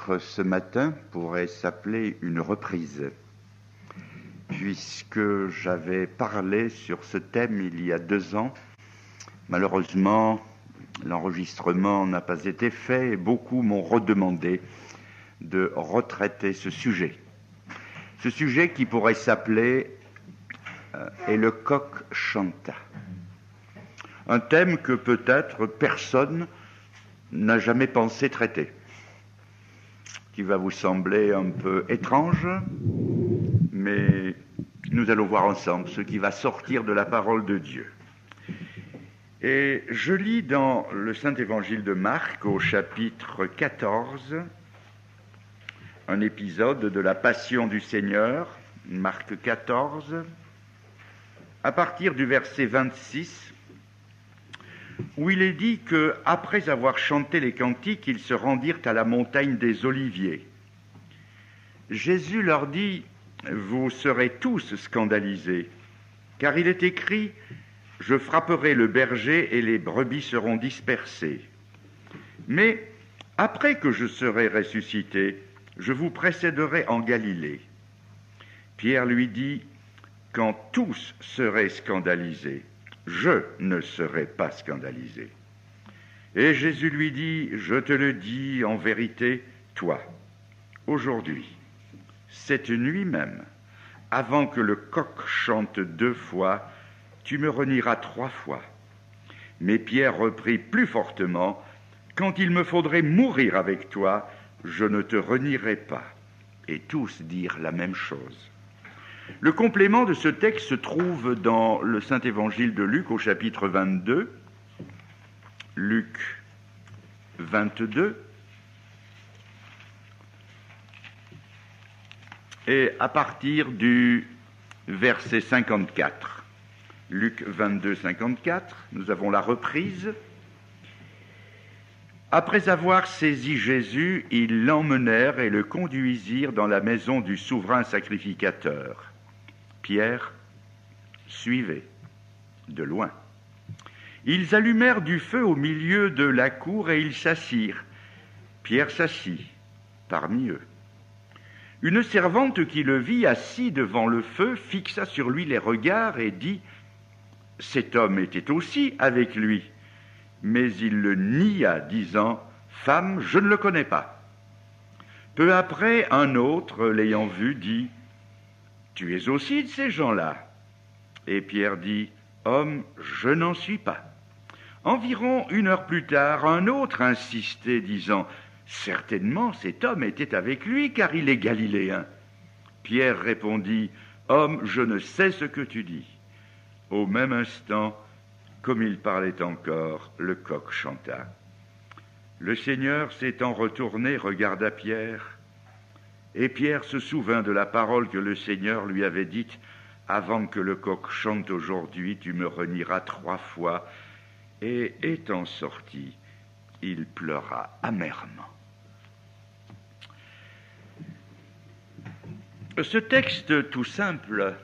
chapitre ce matin pourrait s'appeler une reprise, puisque j'avais parlé sur ce thème il y a 2 ans. Malheureusement, l'enregistrement n'a pas été fait et beaucoup m'ont redemandé de retraiter ce sujet. Ce sujet qui pourrait s'appeler « Et le coq chanta ». Un thème que peut-être personne n'a jamais pensé traiter, qui va vous sembler un peu étrange, mais nous allons voir ensemble ce qui va sortir de la parole de Dieu. Et je lis dans le Saint-Évangile de Marc, au chapitre 14, un épisode de la Passion du Seigneur, Marc 14, à partir du verset 26, où il est dit qu'après avoir chanté les cantiques, ils se rendirent à la montagne des Oliviers. Jésus leur dit « Vous serez tous scandalisés, car il est écrit « Je frapperai le berger et les brebis seront dispersées. Mais après que je serai ressuscité, je vous précéderai en Galilée. » Pierre lui dit « Quand tous seraient scandalisés, je ne serai pas scandalisé. » Et Jésus lui dit, « Je te le dis en vérité, toi, aujourd'hui, cette nuit même, avant que le coq chante 2 fois, tu me renieras 3 fois. » Mais Pierre reprit plus fortement, « Quand il me faudrait mourir avec toi, je ne te renierai pas. » Et tous dirent la même chose. Le complément de ce texte se trouve dans le Saint-Évangile de Luc au chapitre 22. Luc 22. Et à partir du verset 54. Luc 22, 54, nous avons la reprise. Après avoir saisi Jésus, ils l'emmenèrent et le conduisirent dans la maison du souverain sacrificateur. Pierre suivait de loin. Ils allumèrent du feu au milieu de la cour et ils s'assirent. Pierre s'assit parmi eux. Une servante qui le vit assis devant le feu fixa sur lui les regards et dit « Cet homme était aussi avec lui. » Mais il le nia, disant « Femme, je ne le connais pas. » Peu après, un autre, l'ayant vu, dit « Tu es aussi de ces gens-là. » Et Pierre dit « Homme, je n'en suis pas. » Environ 1 heure plus tard, un autre insistait, disant « Certainement, cet homme était avec lui, car il est galiléen. » Pierre répondit « Homme, je ne sais ce que tu dis. » Au même instant, comme il parlait encore, le coq chanta. Le Seigneur s'étant retourné, regarda Pierre, et Pierre se souvint de la parole que le Seigneur lui avait dite « Avant que le coq chante aujourd'hui, tu me renieras 3 fois. » Et étant sorti, il pleura amèrement. Ce texte tout simple,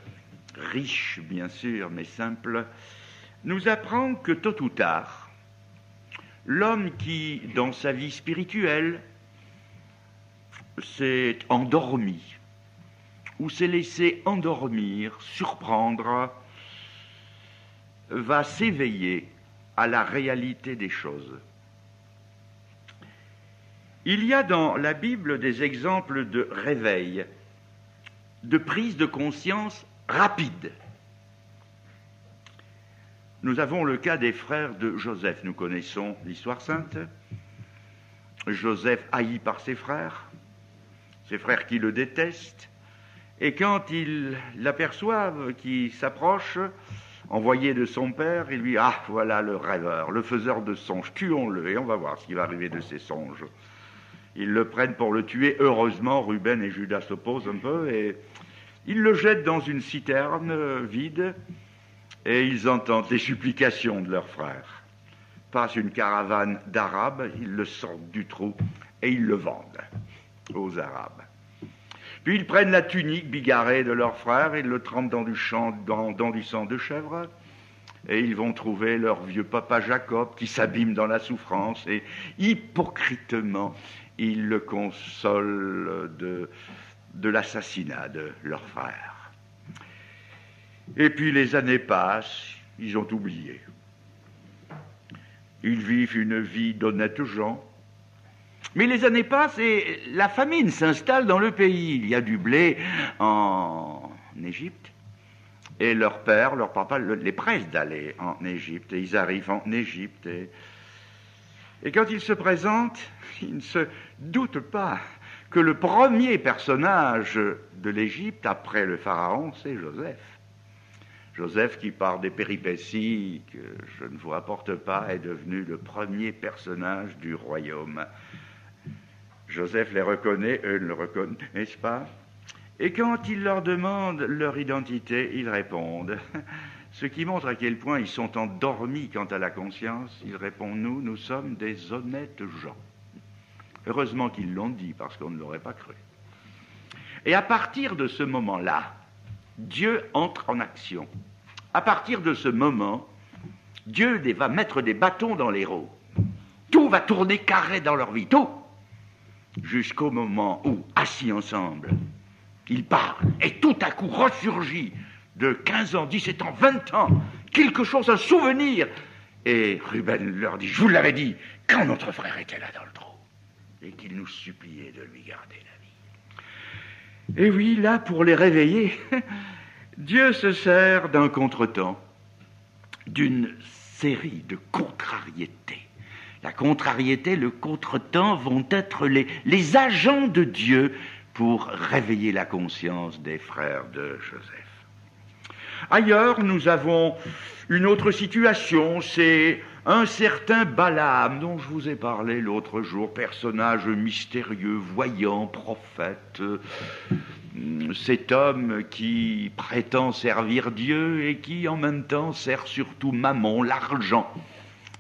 riche bien sûr, mais simple, nous apprend que tôt ou tard, l'homme qui, dans sa vie spirituelle, s'est endormi, ou s'est laissé endormir, surprendre, va s'éveiller à la réalité des choses. Il y a dans la Bible des exemples de réveil, de prise de conscience rapide. Nous avons le cas des frères de Joseph. Nous connaissons l'histoire sainte. Joseph haï par ses frères qui le détestent, et quand ils l'aperçoivent, qui s'approche, envoyé de son père, il lui dit « Ah, voilà le rêveur, le faiseur de songes, tuons-le et on va voir ce qui va arriver de ces songes. » Ils le prennent pour le tuer. Heureusement, Ruben et Judas s'opposent un peu et ils le jettent dans une citerne vide et ils entendent les supplications de leurs frères. Passe une caravane d'Arabes, ils le sortent du trou et ils le vendent aux Arabes. Puis ils prennent la tunique bigarrée de leur frère, ils le trempent dans du sang de chèvre, et ils vont trouver leur vieux papa Jacob qui s'abîme dans la souffrance, et hypocritement, ils le consolent de l'assassinat de leur frère. Et puis les années passent, ils ont oublié. Ils vivent une vie d'honnêtes gens. Mais les années passent et la famine s'installe dans le pays. Il y a du blé en Égypte. Et leur père, leur papa, les presse d'aller en Égypte. Et ils arrivent en Égypte. Et quand ils se présentent, ils ne se doutent pas que le premier personnage de l'Égypte, après le pharaon, c'est Joseph. Joseph, qui par des péripéties que je ne vous rapporte pas, est devenu le premier personnage du royaume. Joseph les reconnaît, eux ne le reconnaissent pas. Et quand il leur demande leur identité, ils répondent. Ce qui montre à quel point ils sont endormis quant à la conscience. Ils répondent, nous sommes des honnêtes gens. Heureusement qu'ils l'ont dit, parce qu'on ne l'aurait pas cru. Et à partir de ce moment-là, Dieu entre en action. À partir de ce moment, Dieu va mettre des bâtons dans les roues. Tout va tourner carré dans leur vie, tout. Jusqu'au moment où, assis ensemble, ils parlent. Et tout à coup ressurgit de 15 ans, 17 ans, 20 ans, quelque chose, un souvenir. Et Ruben leur dit, je vous l'avais dit, quand notre frère était là dans le trou, et qu'il nous suppliait de lui garder la vie. Et oui, là, pour les réveiller, Dieu se sert d'un contretemps, d'une série de contrariétés. La contrariété, le contretemps vont être les agents de Dieu pour réveiller la conscience des frères de Joseph. Ailleurs, nous avons une autre situation, c'est un certain Balaam, dont je vous ai parlé l'autre jour, personnage mystérieux, voyant, prophète, cet homme qui prétend servir Dieu et qui en même temps sert surtout Mammon, l'argent.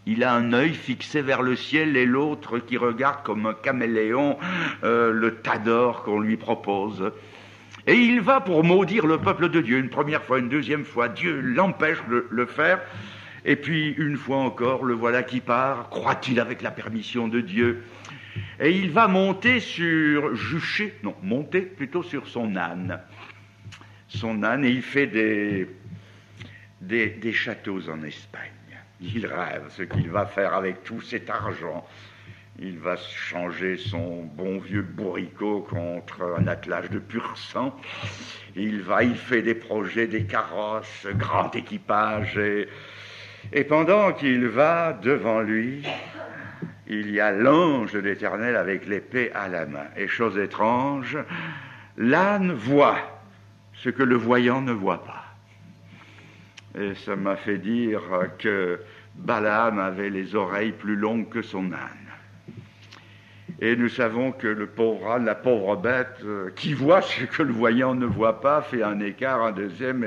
Il a un œil fixé vers le ciel et l'autre qui regarde comme un caméléon le tas d'or qu'on lui propose. Et il va pour maudire le peuple de Dieu, une première fois, une deuxième fois. Dieu l'empêche de le faire. Et puis, une fois encore, le voilà qui part, croit-il avec la permission de Dieu. Et il va monter plutôt sur son âne. Son âne, et il fait des châteaux en Espagne. Il rêve ce qu'il va faire avec tout cet argent. Il va changer son bon vieux bourricot contre un attelage de pur sang. Il fait des projets, des carrosses, grand équipage. Et pendant qu'il va devant lui, il y a l'ange de l'Éternel avec l'épée à la main. Et chose étrange, l'âne voit ce que le voyant ne voit pas. Et ça m'a fait dire que Balaam avait les oreilles plus longues que son âne. Et nous savons que le pauvre âne, la pauvre bête, qui voit ce que le voyant ne voit pas, fait un écart, un deuxième,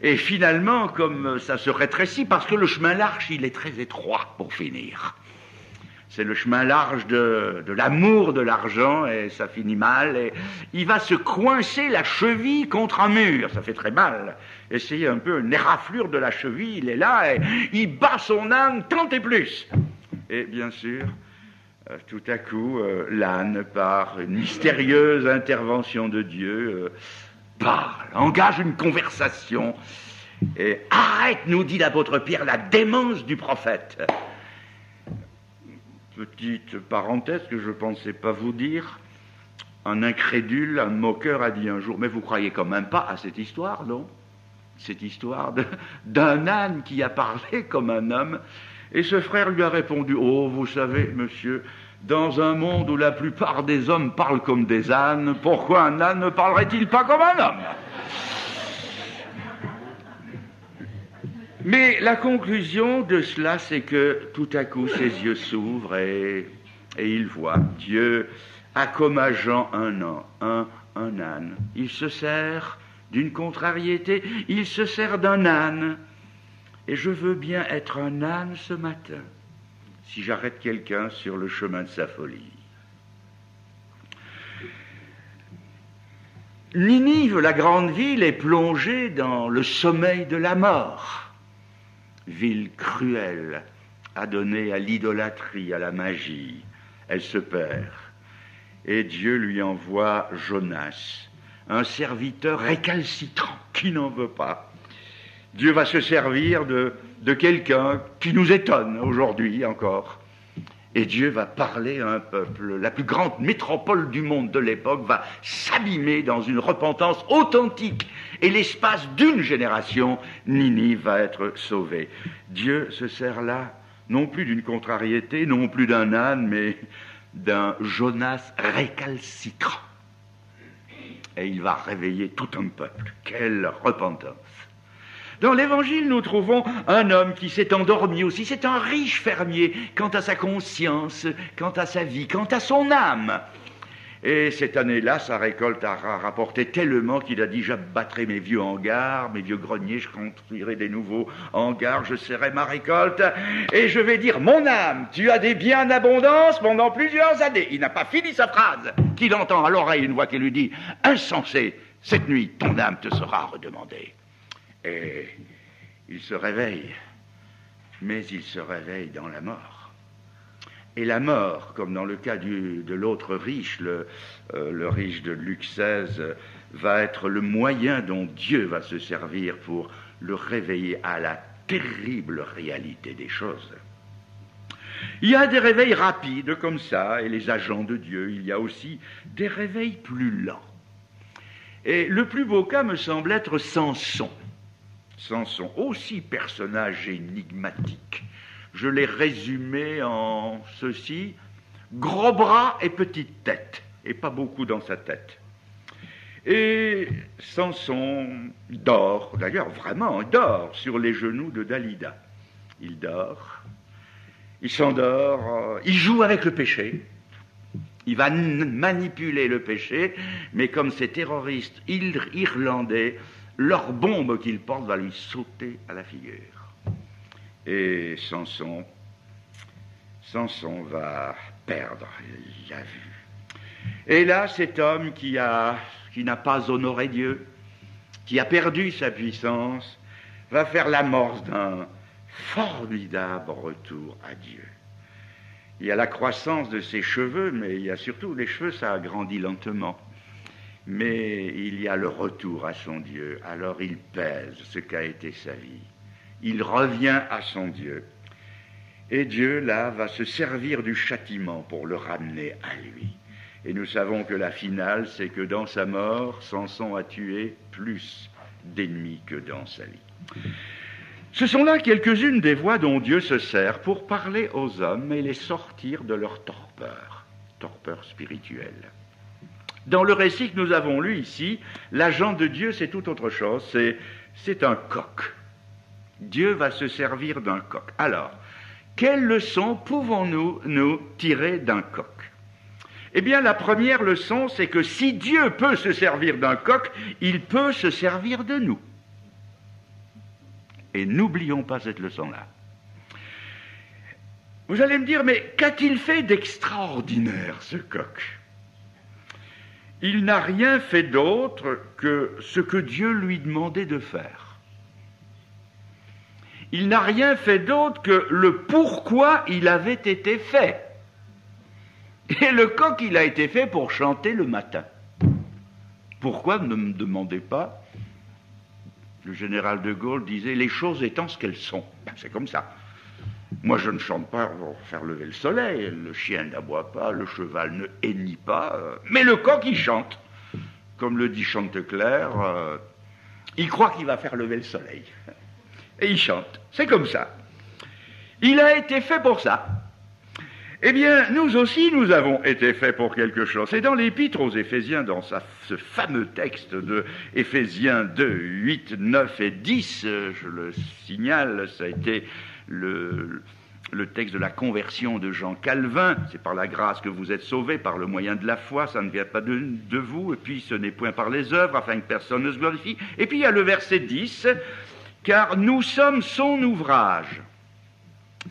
et finalement, comme ça se rétrécit, parce que le chemin large, il est très étroit pour finir. C'est le chemin large de l'amour de l'argent, et ça finit mal, et il va se coincer la cheville contre un mur, ça fait très mal. Essayez un peu une éraflure de la cheville, il est là, et il bat son âne tant et plus. Et bien sûr, tout à coup, l'âne, par une mystérieuse intervention de Dieu, parle, engage une conversation, et arrête, nous dit l'apôtre Pierre, la démence du prophète. Petite parenthèse que je ne pensais pas vous dire, un incrédule, un moqueur a dit un jour, mais vous croyez quand même pas à cette histoire, non? Cette histoire d'un âne qui a parlé comme un homme. Et ce frère lui a répondu, oh, vous savez, monsieur, dans un monde où la plupart des hommes parlent comme des ânes, pourquoi un âne ne parlerait-il pas comme un homme? Mais la conclusion de cela, c'est que tout à coup, ses yeux s'ouvrent et il voit. Dieu a comme agent un âne. Il se sert d'une contrariété, il se sert d'un âne. Et je veux bien être un âne ce matin, si j'arrête quelqu'un sur le chemin de sa folie. Ninive, la grande ville, est plongée dans le sommeil de la mort. ville cruelle, adonnée à l'idolâtrie, à la magie. Elle se perd. Et Dieu lui envoie Jonas, un serviteur récalcitrant qui n'en veut pas. Dieu va se servir de quelqu'un qui nous étonne aujourd'hui encore. Et Dieu va parler à un peuple. La plus grande métropole du monde de l'époque va s'abîmer dans une repentance authentique. Et l'espace d'une génération, Ninive va être sauvée. Dieu se sert là, non plus d'une contrariété, non plus d'un âne, mais d'un Jonas récalcitrant. Et il va réveiller tout un peuple. Quelle repentance! Dans l'Évangile, nous trouvons un homme qui s'est endormi aussi. C'est un riche fermier quant à sa conscience, quant à sa vie, quant à son âme. Et cette année-là, sa récolte a rapporté tellement qu'il a dit « J'abattrai mes vieux hangars, mes vieux greniers, je construirai des nouveaux hangars, je serrai ma récolte, et je vais dire « Mon âme, tu as des biens en abondance pendant plusieurs années. » Il n'a pas fini sa phrase, qu'il entend à l'oreille une voix qui lui dit « Insensé, cette nuit, ton âme te sera redemandée. » Et il se réveille, mais il se réveille dans la mort. Et la mort, comme dans le cas de l'autre riche, le riche de Luc 16, va être le moyen dont Dieu va se servir pour le réveiller à la terrible réalité des choses. Il y a des réveils rapides comme ça, et les agents de Dieu, il y a aussi des réveils plus lents. Et le plus beau cas me semble être Samson. Samson, aussi personnage énigmatique. Je l'ai résumé en ceci, gros bras et petite tête, et pas beaucoup dans sa tête. Et Samson dort, d'ailleurs vraiment dort, sur les genoux de Dalida. Il dort, il s'endort, il joue avec le péché, il va manipuler le péché, mais comme ces terroristes irlandais, leur bombe qu'il porte va lui sauter à la figure. Et Samson va perdre la vue. Et là, cet homme qui n'a pas honoré Dieu, qui a perdu sa puissance, va faire l'amorce d'un formidable retour à Dieu. Il y a la croissance de ses cheveux, mais il y a surtout les cheveux, ça a grandi lentement. Mais il y a le retour à son Dieu. Alors il pèse ce qu'a été sa vie. Il revient à son Dieu. Et Dieu, là, va se servir du châtiment pour le ramener à lui. Et nous savons que la finale, c'est que dans sa mort, Samson a tué plus d'ennemis que dans sa vie. Ce sont là quelques-unes des voies dont Dieu se sert pour parler aux hommes et les sortir de leur torpeur spirituelle. Dans le récit que nous avons lu ici, l'agent de Dieu, c'est tout autre chose, c'est un coq. Dieu va se servir d'un coq. Alors, quelle leçon pouvons-nous nous tirer d'un coq? Eh bien, la première leçon, c'est que si Dieu peut se servir d'un coq, il peut se servir de nous. Et n'oublions pas cette leçon-là. Vous allez me dire, mais qu'a-t-il fait d'extraordinaire, ce coq? Il n'a rien fait d'autre que ce que Dieu lui demandait de faire. Il n'a rien fait d'autre que le pourquoi il avait été fait. Et le coq, il a été fait pour chanter le matin. Pourquoi, ne me demandez pas? Le général de Gaulle disait « les choses étant ce qu'elles sont ». Ben, c'est comme ça. Moi, je ne chante pas pour faire lever le soleil, le chien n'aboie pas, le cheval ne hennit pas, mais le coq, il chante. Comme le dit Chantecler, il croit qu'il va faire lever le soleil. Et il chante. C'est comme ça. Il a été fait pour ça. Eh bien, nous aussi, nous avons été faits pour quelque chose. Et dans l'Épître aux Éphésiens, dans ce fameux texte de Éphésiens 2, 8, 9 et 10, je le signale, ça a été le texte de la conversion de Jean Calvin. C'est par la grâce que vous êtes sauvés, par le moyen de la foi, ça ne vient pas de vous, et puis ce n'est point par les œuvres, afin que personne ne se glorifie. Et puis il y a le verset 10, « Car nous sommes son ouvrage,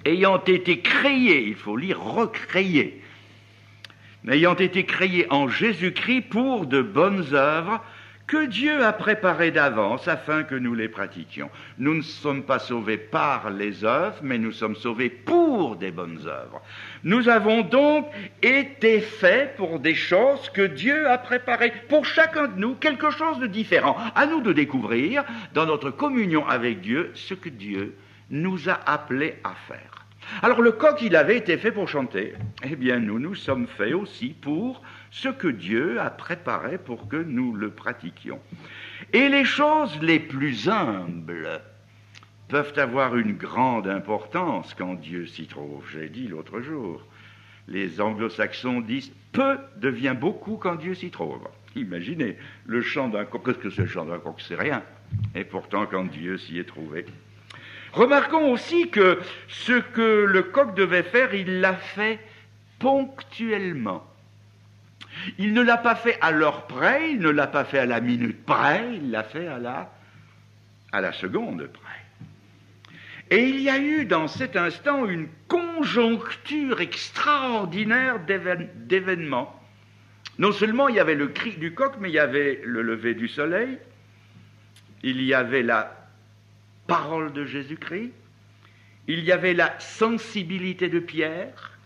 ayant été créés, il faut lire recréés, ayant été créés en Jésus-Christ pour de bonnes œuvres, que Dieu a préparées d'avance afin que nous les pratiquions. Nous ne sommes pas sauvés par les œuvres, mais nous sommes sauvés pour des bonnes œuvres. Nous avons donc été faits pour des choses que Dieu a préparées pour chacun de nous, quelque chose de différent. À nous de découvrir, dans notre communion avec Dieu, ce que Dieu nous a appelés à faire. Alors le coq, il avait été fait pour chanter. Eh bien, nous sommes faits aussi pour ce que Dieu a préparé pour que nous le pratiquions. Et les choses les plus humbles peuvent avoir une grande importance quand Dieu s'y trouve. J'ai dit l'autre jour, les anglo-saxons disent « peu devient beaucoup quand Dieu s'y trouve ». Imaginez, le chant d'un coq, qu'est-ce que c'est le chant d'un coq? C'est rien. Et pourtant, quand Dieu s'y est trouvé. Remarquons aussi que ce que le coq devait faire, il l'a fait ponctuellement. Il ne l'a pas fait à l'heure près, il ne l'a pas fait à la minute près, il l'a fait à la seconde près. Et il y a eu dans cet instant une conjoncture extraordinaire d'événements. Non seulement il y avait le cri du coq, mais il y avait le lever du soleil, il y avait la parole de Jésus-Christ, il y avait la sensibilité de Pierre,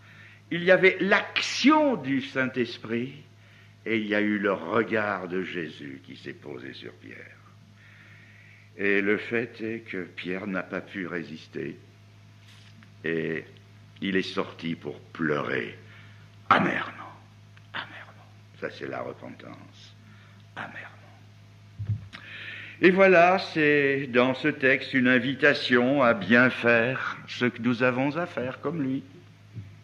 il y avait l'action du Saint-Esprit, et il y a eu le regard de Jésus qui s'est posé sur Pierre. Et le fait est que Pierre n'a pas pu résister, et il est sorti pour pleurer amèrement. Amèrement. Ça, c'est la repentance. Amèrement. Et voilà, c'est dans ce texte une invitation à bien faire ce que nous avons à faire comme lui,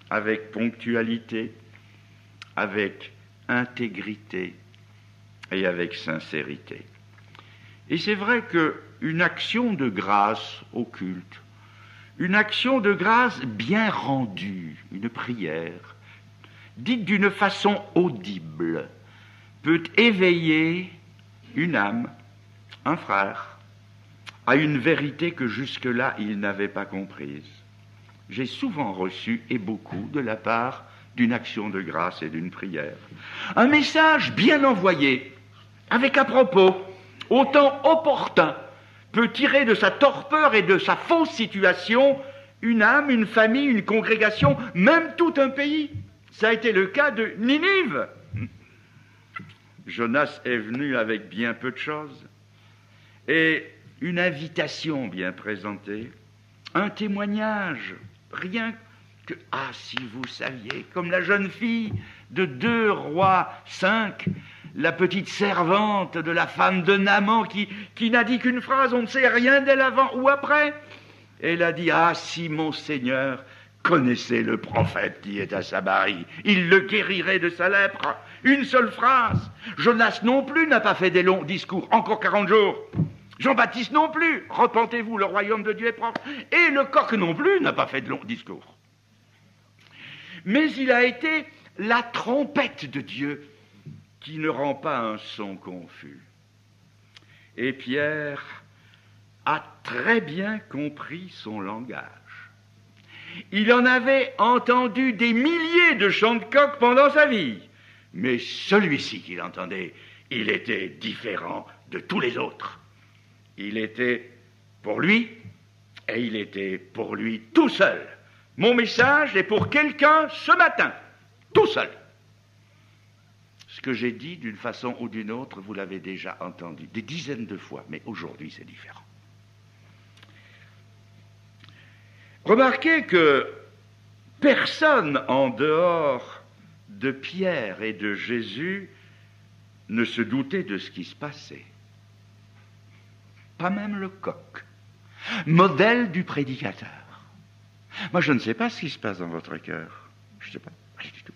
avec ponctualité, avec intégrité et avec sincérité. Et c'est vrai qu'une action de grâce au culte, une action de grâce bien rendue, une prière, dite d'une façon audible, peut éveiller une âme, un frère, à une vérité que jusque-là il n'avait pas comprise. J'ai souvent reçu, et beaucoup, de la part d'une action de grâce et d'une prière, un message bien envoyé, avec à propos, au temps opportun, peut tirer de sa torpeur et de sa fausse situation une âme, une famille, une congrégation, même tout un pays. Ça a été le cas de Ninive. Jonas est venu avec bien peu de choses, et une invitation bien présentée, un témoignage, rien que « Ah, si vous saviez », comme la jeune fille de 2 Rois 5, la petite servante de la femme de Naaman qui n'a dit qu'une phrase, on ne sait rien d'elle avant ou après. Elle a dit « Ah, si mon Seigneur connaissait le prophète qui est à Samarie, il le guérirait de sa lèpre. » Une seule phrase. Jonas non plus n'a pas fait des longs discours, encore 40 jours. Jean-Baptiste non plus, repentez-vous, le royaume de Dieu est proche. Et le coq non plus n'a pas fait de longs discours. Mais il a été la trompette de Dieu qui ne rend pas un son confus. Et Pierre a très bien compris son langage. Il en avait entendu des milliers de chants de coq pendant sa vie, mais celui-ci qu'il entendait, il était différent de tous les autres. Il était pour lui, et il était pour lui tout seul. Mon message est pour quelqu'un ce matin, tout seul. Ce que j'ai dit d'une façon ou d'une autre, vous l'avez déjà entendu des dizaines de fois, mais aujourd'hui c'est différent. Remarquez que personne en dehors de Pierre et de Jésus ne se doutait de ce qui se passait. Pas même le coq, modèle du prédicateur. Moi, je ne sais pas ce qui se passe dans votre cœur. Je ne sais pas, rien du tout.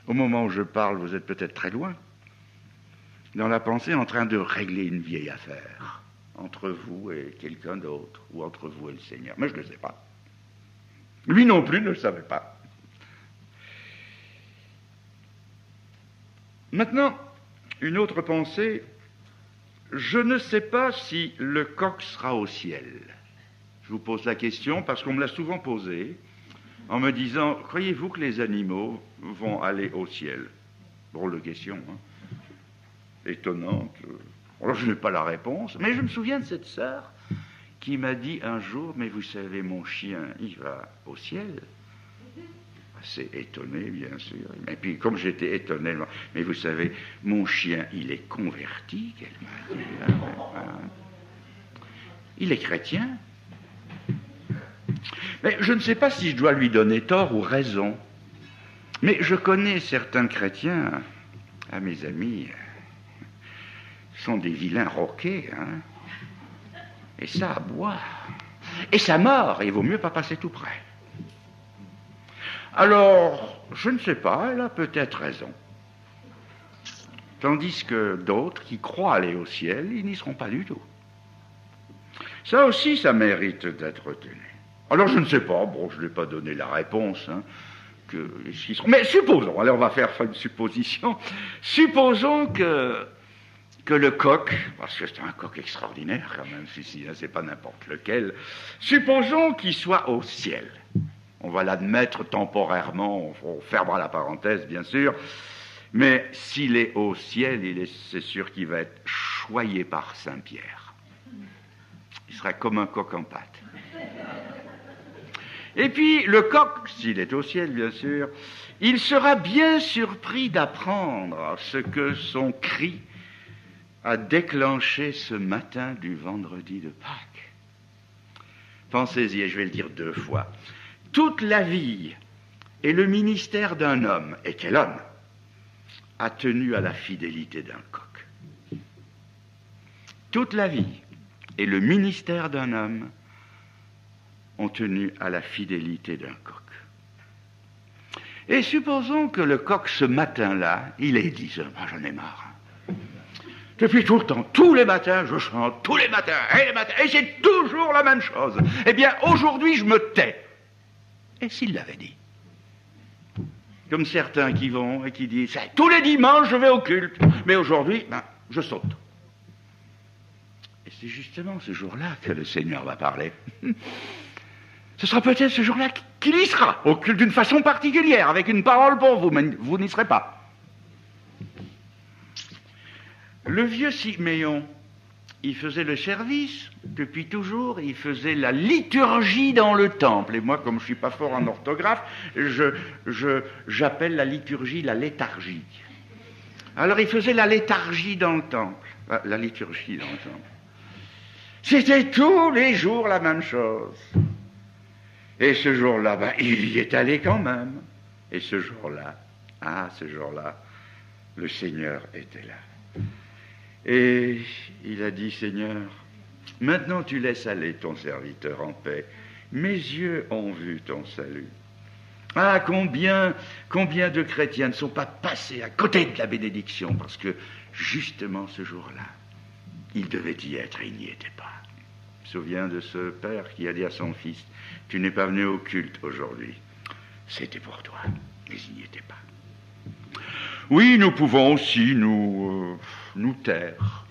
Au moment où je parle, vous êtes peut-être très loin, dans la pensée, en train de régler une vieille affaire, entre vous et quelqu'un d'autre, ou entre vous et le Seigneur. Mais je ne le sais pas. Lui non plus ne le savait pas. Maintenant, une autre pensée. Je ne sais pas si le coq sera au ciel. Je vous pose la question parce qu'on me l'a souvent posée en me disant « Croyez-vous que les animaux vont aller au ciel ?» Drôle de question, hein, étonnante. Alors je n'ai pas la réponse, mais je me souviens de cette sœur qui m'a dit un jour, mais vous savez, mon chien, il va au ciel. Assez étonné, bien sûr. Et puis, comme j'étais étonné, mais vous savez, mon chien, il est converti, qu'elle m'a dit. Il est chrétien. Mais je ne sais pas si je dois lui donner tort ou raison. Mais je connais certains chrétiens, à mes amis, sont des vilains roquets, hein. Et ça à boire. Et ça mord, il vaut mieux pas passer tout près. Alors, je ne sais pas, elle a peut-être raison. Tandis que d'autres qui croient aller au ciel, ils n'y seront pas du tout. Ça aussi, ça mérite d'être tenu. Alors, je ne sais pas, bon, je n'ai pas donné la réponse, hein, mais supposons, allez, on va faire une supposition, supposons que le coq, parce que c'est un coq extraordinaire quand même, celui-ci, hein, c'est pas n'importe lequel, supposons qu'il soit au ciel. On va l'admettre temporairement, on fermera la parenthèse bien sûr, mais s'il est au ciel, c'est sûr qu'il va être choyé par Saint-Pierre. Il sera comme un coq en pâte. Et puis le coq, s'il est au ciel bien sûr, il sera bien surpris d'apprendre ce que son cri a déclenché ce matin du vendredi de Pâques. Pensez-y, et je vais le dire 2 fois. Toute la vie et le ministère d'un homme, et quel homme, a tenu à la fidélité d'un coq. Toute la vie et le ministère d'un homme ont tenu à la fidélité d'un coq. Et supposons que le coq, ce matin-là, il ait dit, j'en ai marre. Depuis tout le temps, tous les matins, je chante, tous les matins, et c'est toujours la même chose. Eh bien, aujourd'hui, je me tais. Et s'il l'avait dit? Comme certains qui vont et qui disent, tous les dimanches, je vais au culte, mais aujourd'hui, je saute. Et c'est justement ce jour-là que le Seigneur va parler. Ce sera peut-être ce jour-là qu'il y sera, au culte d'une façon particulière, avec une parole pour vous, mais vous n'y serez pas. Le vieux Siméon, il faisait le service depuis toujours, il faisait la liturgie dans le temple. Et moi, comme je ne suis pas fort en orthographe, j'appelle la liturgie la léthargie. Alors il faisait la léthargie dans le temple, la liturgie dans le temple. C'était tous les jours la même chose. Et ce jour-là, il y est allé quand même. Et ce jour-là, le Seigneur était là. Et il a dit, Seigneur, maintenant tu laisses aller ton serviteur en paix. Mes yeux ont vu ton salut. Ah, combien de chrétiens ne sont pas passés à côté de la bénédiction, parce que justement ce jour-là, ils devaient y être et ils n'y étaient pas. Je me souviens de ce père qui a dit à son fils, tu n'es pas venu au culte aujourd'hui. C'était pour toi, mais il n'y était pas. Oui, nous pouvons aussi nous taire,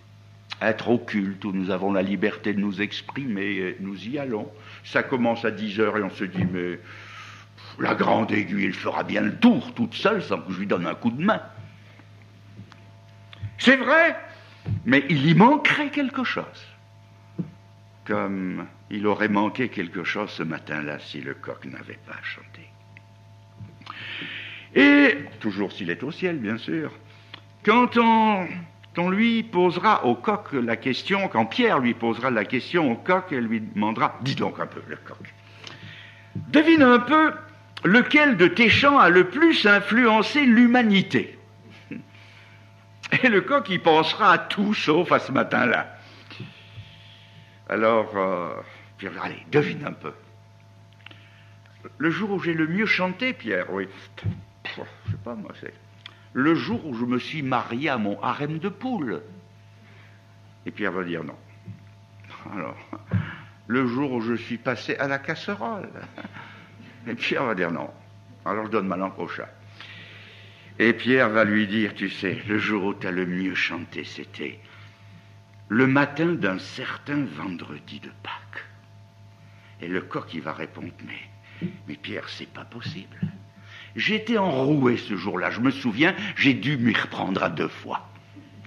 être au culte où nous avons la liberté de nous exprimer, nous y allons. Ça commence à 10h et on se dit, mais la grande aiguille, elle fera bien le tour toute seule sans que je lui donne un coup de main. C'est vrai, mais il y manquerait quelque chose. Comme il aurait manqué quelque chose ce matin-là si le coq n'avait pas chanté. Et, toujours s'il est au ciel, bien sûr, quand on lui posera au coq la question, quand Pierre lui posera la question au coq, elle lui demandera, dis donc un peu, le coq, devine un peu lequel de tes chants a le plus influencé l'humanité. Et le coq, il pensera à tout sauf à ce matin-là. Alors, Pierre, allez, devine un peu. Le jour où j'ai le mieux chanté, Pierre, oui, je sais pas moi, c'est le jour où je me suis marié à mon harem de poules. Et Pierre va dire non. Alors, le jour où je suis passé à la casserole. Et Pierre va dire non. Alors je donne ma langue au chat. Et Pierre va lui dire, tu sais, le jour où tu as le mieux chanté, c'était le matin d'un certain vendredi de Pâques. Et le coq, il va répondre, mais Pierre, c'est pas possible. J'étais enroué ce jour-là, je me souviens, j'ai dû m'y reprendre à 2 fois.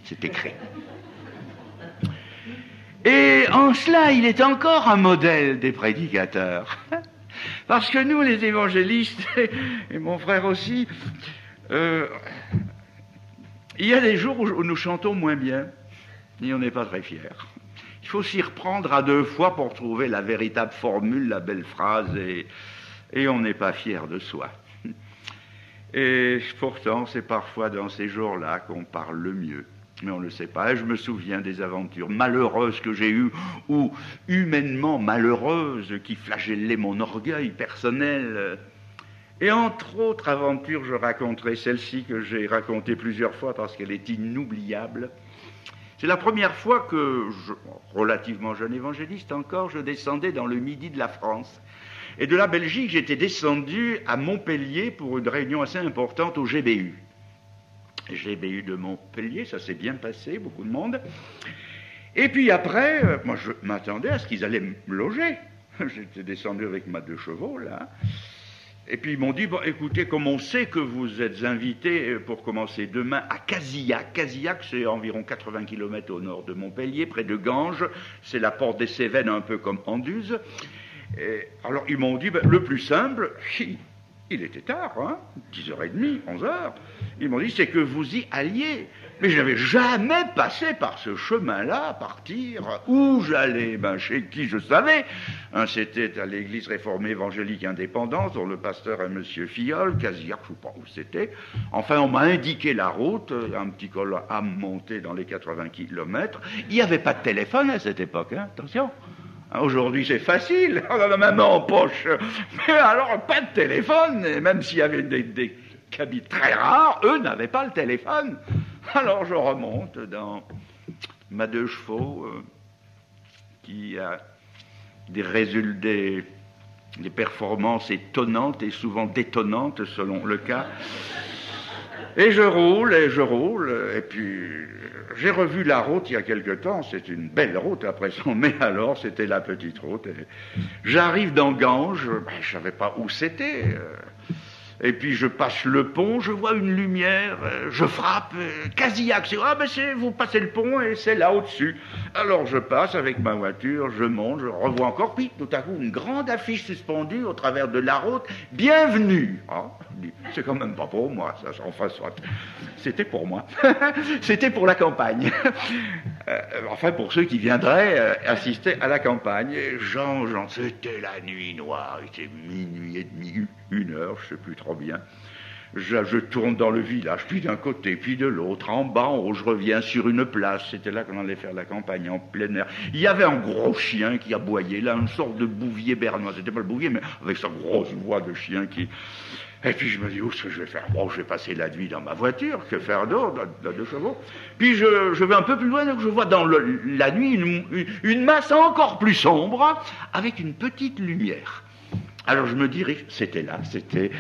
C'est écrit. Et en cela, il est encore un modèle des prédicateurs. Parce que nous, les évangélistes, et mon frère aussi, il y a des jours où nous chantons moins bien, et on n'est pas très fiers. Il faut s'y reprendre à 2 fois pour trouver la véritable formule, la belle phrase, et on n'est pas fier de soi. Et pourtant, c'est parfois dans ces jours-là qu'on parle le mieux. Mais on ne le sait pas. Et je me souviens des aventures malheureuses que j'ai eues, ou humainement malheureuses, qui flagellaient mon orgueil personnel. Et entre autres aventures, je raconterai celle-ci que j'ai racontée plusieurs fois parce qu'elle est inoubliable. C'est la première fois que, relativement jeune évangéliste encore, je descendais dans le midi de la France. Et de la Belgique, j'étais descendu à Montpellier pour une réunion assez importante au GBU. GBU de Montpellier, ça s'est bien passé, beaucoup de monde. Et puis après, moi je m'attendais à ce qu'ils allaient me loger. J'étais descendu avec ma 2 chevaux, là. Et puis ils m'ont dit, bon, écoutez, comme on sait que vous êtes invités pour commencer demain à Casillac. Casillac, c'est environ 80 km au nord de Montpellier, près de Ganges. C'est la porte des Cévennes, un peu comme Anduze. Et alors ils m'ont dit, ben, le plus simple, il était tard, hein, 10h30, 11h. Ils m'ont dit, c'est que vous y alliez. Mais je n'avais jamais passé par ce chemin-là, partir. Où j'allais? Ben, chez qui je savais. Hein, c'était à l'église réformée évangélique indépendante, dont le pasteur est monsieur Filleul, Casillac, je ne sais pas où c'était. Enfin, on m'a indiqué la route, un petit col à monter dans les 80 km. Il n'y avait pas de téléphone à cette époque, hein, attention. Aujourd'hui, c'est facile, on a la main en poche. Mais alors, pas de téléphone, et même s'il y avait des cabines très rares, eux n'avaient pas le téléphone. Alors, je remonte dans ma 2 chevaux, qui a des résultats, des performances étonnantes et souvent détonnantes, selon le cas. Et je roule, et puis j'ai revu la route il y a quelque temps, c'est une belle route après ça, mais alors c'était la petite route. Et j'arrive dans Ganges, ben, je ne savais pas où c'était, et puis je passe le pont, je vois une lumière, je frappe, Casillac, vous passez le pont et c'est là au-dessus. Alors je passe avec ma voiture, je monte, je revois encore, puis tout à coup une grande affiche suspendue au travers de la route, bienvenue. Ah, c'est quand même pas pour moi, ça, enfin soit. C'était pour moi, c'était pour la campagne. Enfin pour ceux qui viendraient assister à la campagne. Et Jean, c'était la nuit noire, il était minuit et demi, 1h, je sais plus trop bien. Je tourne dans le village, puis d'un côté, puis de l'autre, en bas, en haut, je reviens sur une place. C'était là qu'on allait faire la campagne, en plein air. Il y avait un gros chien qui aboyait, là, une sorte de bouvier bernois. C'était pas le bouvier, mais avec sa grosse voix de chien qui... Et puis je me dis, où est-ce que je vais faire? Bon, je vais passer la nuit dans ma voiture, que faire d'autre, dans 2 chevaux. Puis je vais un peu plus loin, donc je vois dans la nuit une masse encore plus sombre, avec une petite lumière. Alors je me dirige, c'était là, c'était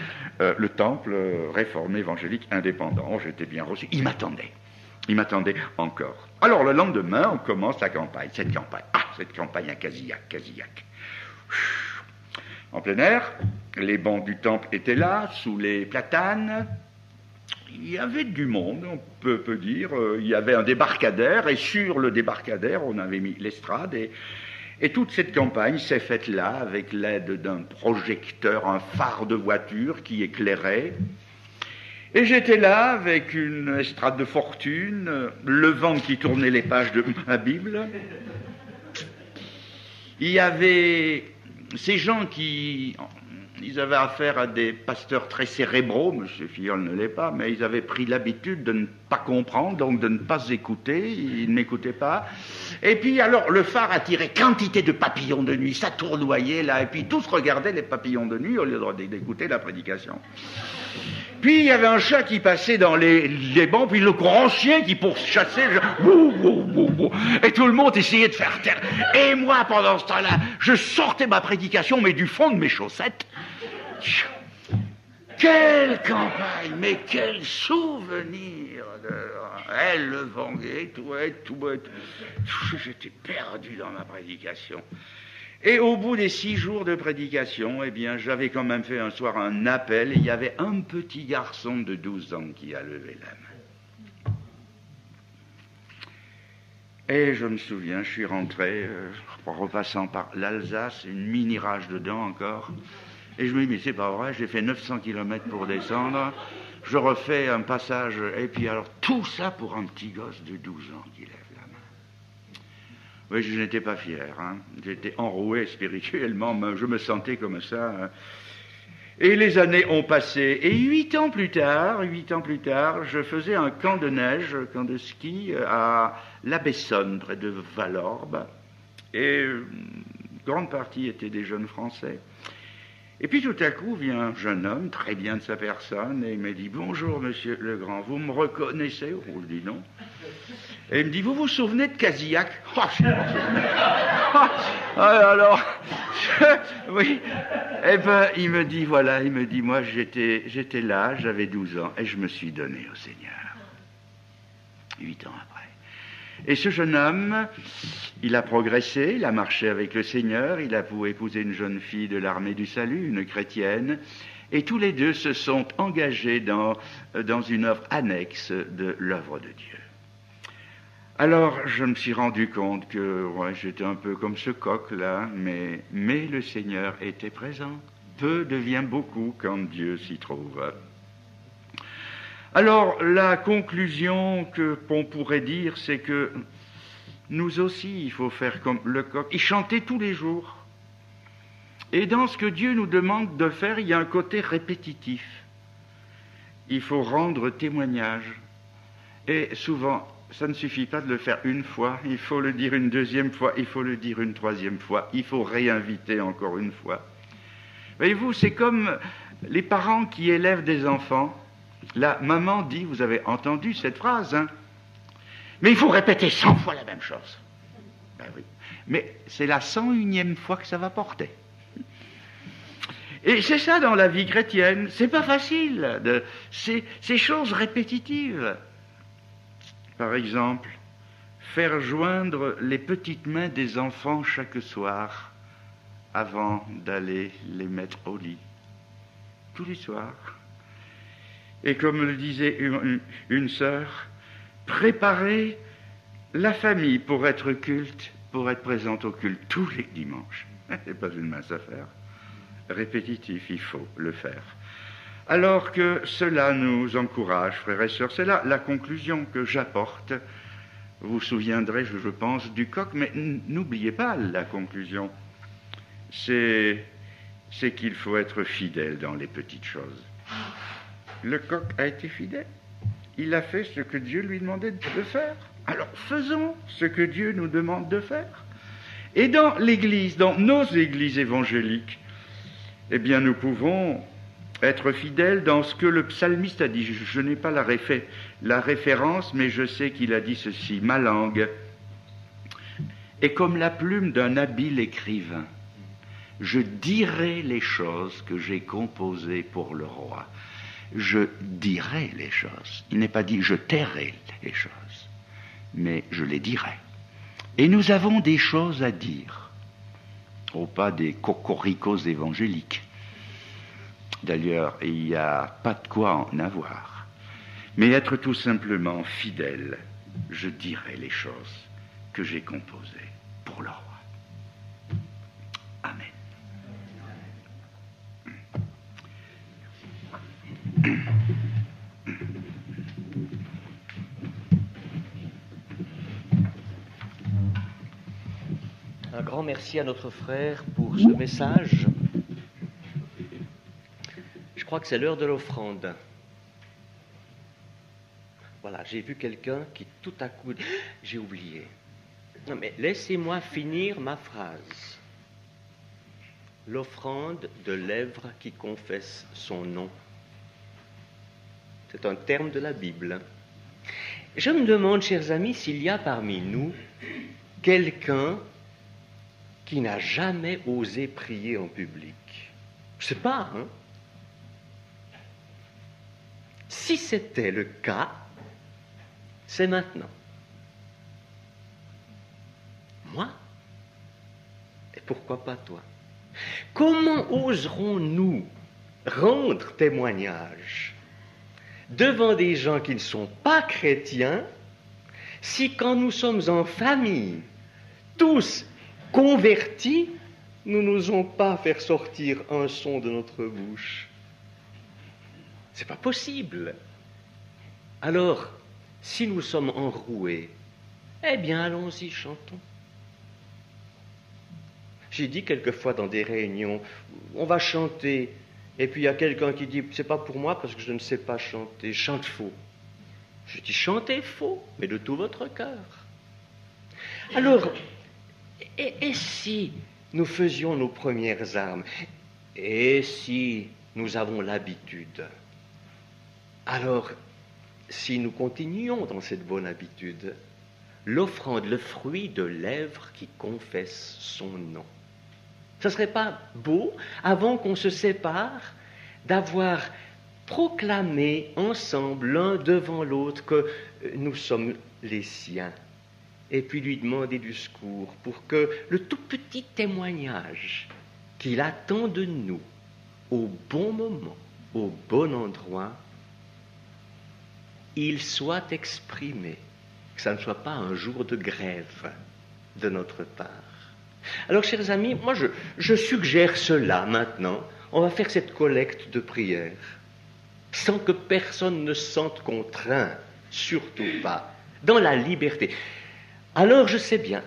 le temple réformé évangélique indépendant, j'étais bien reçu, il m'attendait encore. Alors le lendemain, on commence la campagne, cette campagne à Casillac. En plein air, les bancs du temple étaient là, sous les platanes. Il y avait du monde, on peut dire. Il y avait un débarcadère, et sur le débarcadère, on avait mis l'estrade. Et toute cette campagne s'est faite là, avec l'aide d'un projecteur, un phare de voiture qui éclairait. Et j'étais là, avec une estrade de fortune, le vent qui tournait les pages de ma Bible. Il y avait... Ces gens ils avaient affaire à des pasteurs très cérébraux, M. Filleul ne l'est pas, mais ils avaient pris l'habitude de ne pas comprendre, donc de ne pas écouter, ils ne m'écoutaient pas. Et puis alors le phare attirait quantité de papillons de nuit, ça tournoyait là, et puis tous regardaient les papillons de nuit au lieu d'écouter la prédication. Puis il y avait un chat qui passait dans les bancs, puis le grand chien qui pourchassait, et tout le monde essayait de faire taire. Et moi, pendant ce temps-là, je sortais ma prédication, mais du fond de mes chaussettes. Quelle campagne, mais quel souvenir le vent et tout. J'étais perdu dans ma prédication. Et au bout des 6 jours de prédication, eh bien, j'avais quand même fait un soir un appel, et il y avait un petit garçon de 12 ans qui a levé la main. Et je me souviens, je suis rentré, repassant par l'Alsace, une mini-rage dedans encore. Et je me dis, mais c'est pas vrai, j'ai fait 900 km pour descendre. Je refais un passage, et puis alors, tout ça pour un petit gosse de 12 ans qui lève la main. Oui, je n'étais pas fier, hein. J'étais enroué spirituellement, je me sentais comme ça. Hein. Et les années ont passé, et 8 ans plus tard, je faisais un camp de neige, un camp de ski à La Bessonne, près de Valorbe, et une grande partie étaient des jeunes Français. Et puis tout à coup vient un jeune homme, très bien de sa personne, et il me dit « Bonjour, monsieur Legrand, vous me reconnaissez ?» Je dis « Non. » Et il me dit « Vous vous souvenez de Casillac ?» Oh, je m'en souviens. Alors, oui. Eh ben, il me dit, voilà, moi, j'étais là, j'avais 12 ans, et je me suis donné au Seigneur. 8 ans après. Et ce jeune homme, il a progressé, il a marché avec le Seigneur, il a épousé une jeune fille de l'armée du salut, une chrétienne, et tous les deux se sont engagés dans une œuvre annexe de l'œuvre de Dieu. Alors, je me suis rendu compte que j'étais un peu comme ce coq-là, mais le Seigneur était présent. Peu devient beaucoup quand Dieu s'y trouve. Alors, la conclusion qu'on pourrait dire, c'est que nous aussi, il faut faire comme le coq. Il chantait tous les jours. Et dans ce que Dieu nous demande de faire, il y a un côté répétitif. Il faut rendre témoignage. Et souvent, ça ne suffit pas de le faire une fois, il faut le dire une deuxième fois, il faut le dire une troisième fois, il faut réinviter encore une fois. Voyez-vous, c'est comme les parents qui élèvent des enfants. La maman dit, vous avez entendu cette phrase, hein, mais il faut répéter 100 fois la même chose. Ben oui. Mais c'est la 101e fois que ça va porter. Et c'est ça dans la vie chrétienne, c'est pas facile, ces choses répétitives. Par exemple, faire joindre les petites mains des enfants chaque soir avant d'aller les mettre au lit. Tous les soirs. Et comme le disait une sœur, préparer la famille pour être culte, pour être présente au culte tous les dimanches. C'est pas une mince affaire. Répétitif, il faut le faire. Alors que cela nous encourage, frères et sœurs, c'est là la conclusion que j'apporte. Vous vous souviendrez, je pense, du coq, mais n'oubliez pas la conclusion. C'est qu'il faut être fidèle dans les petites choses. Le coq a été fidèle. Il a fait ce que Dieu lui demandait de faire. Alors faisons ce que Dieu nous demande de faire. Et dans l'Église, dans nos églises évangéliques, eh bien nous pouvons être fidèles dans ce que le psalmiste a dit. Je n'ai pas la référence, mais je sais qu'il a dit ceci. Ma langue est comme la plume d'un habile écrivain. Je dirai les choses que j'ai composées pour le roi. Je dirai les choses. Il n'est pas dit je tairai les choses, mais je les dirai. Et nous avons des choses à dire. Oh, pas des cocoricos évangéliques. D'ailleurs, il n'y a pas de quoi en avoir. Mais être tout simplement fidèle, je dirai les choses que j'ai composées pour le roi. Amen. Un grand merci à notre frère pour ce message. Je crois que c'est l'heure de l'offrande. Voilà, j'ai vu quelqu'un qui tout à coup... J'ai oublié. Non mais laissez-moi finir ma phrase. L'offrande de lèvres qui confessent son nom. C'est un terme de la Bible. Je me demande, chers amis, s'il y a parmi nous quelqu'un qui n'a jamais osé prier en public. Je ne sais pas, hein? Si c'était le cas, c'est maintenant. Moi? Et pourquoi pas toi? Comment oserons-nous rendre témoignage devant des gens qui ne sont pas chrétiens si quand nous sommes en famille, tous convertis, nous n'osons pas faire sortir un son de notre bouche? C'est pas possible. Alors, si nous sommes enroués, eh bien, allons-y, chantons. J'ai dit quelquefois dans des réunions, on va chanter, et puis il y a quelqu'un qui dit, c'est pas pour moi parce que je ne sais pas chanter, je chante faux. Je dis, chantez faux, mais de tout votre cœur. Alors, et si nous faisions nos premières armes? Et si nous avons l'habitude? Alors, si nous continuons dans cette bonne habitude, l'offrande, le fruit de lèvres qui confessent son nom. Ce ne serait pas beau, avant qu'on se sépare, d'avoir proclamé ensemble, l'un devant l'autre, que nous sommes les siens, et puis lui demander du secours pour que le tout petit témoignage qu'il attend de nous, au bon moment, au bon endroit, il soit exprimé, que ça ne soit pas un jour de grève de notre part. Alors, chers amis, moi je suggère cela maintenant. On va faire cette collecte de prière, sans que personne ne se sente contraint, surtout pas, dans la liberté. Alors, je sais bien,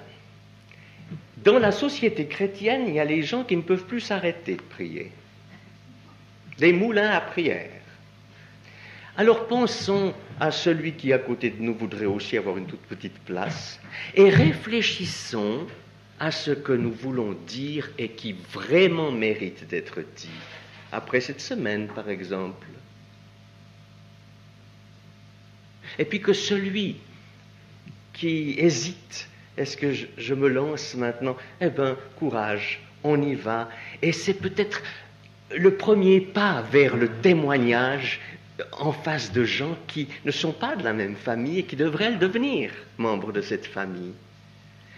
dans la société chrétienne, il y a les gens qui ne peuvent plus s'arrêter de prier. Des moulins à prière. Alors pensons à celui qui à côté de nous voudrait aussi avoir une toute petite place et réfléchissons à ce que nous voulons dire et qui vraiment mérite d'être dit après cette semaine par exemple. Et puis que celui qui hésite, est-ce que je me lance maintenant? Eh bien, courage, on y va. Et c'est peut-être le premier pas vers le témoignage en face de gens qui ne sont pas de la même famille et qui devraient le devenir membres de cette famille.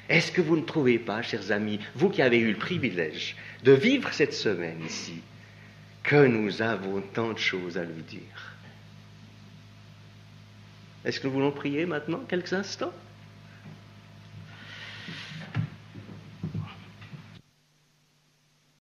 Est-ce que vous ne trouvez pas, chers amis, vous qui avez eu le privilège de vivre cette semaine ici, que nous avons tant de choses à nous dire? Est-ce que nous voulons prier maintenant, quelques instants?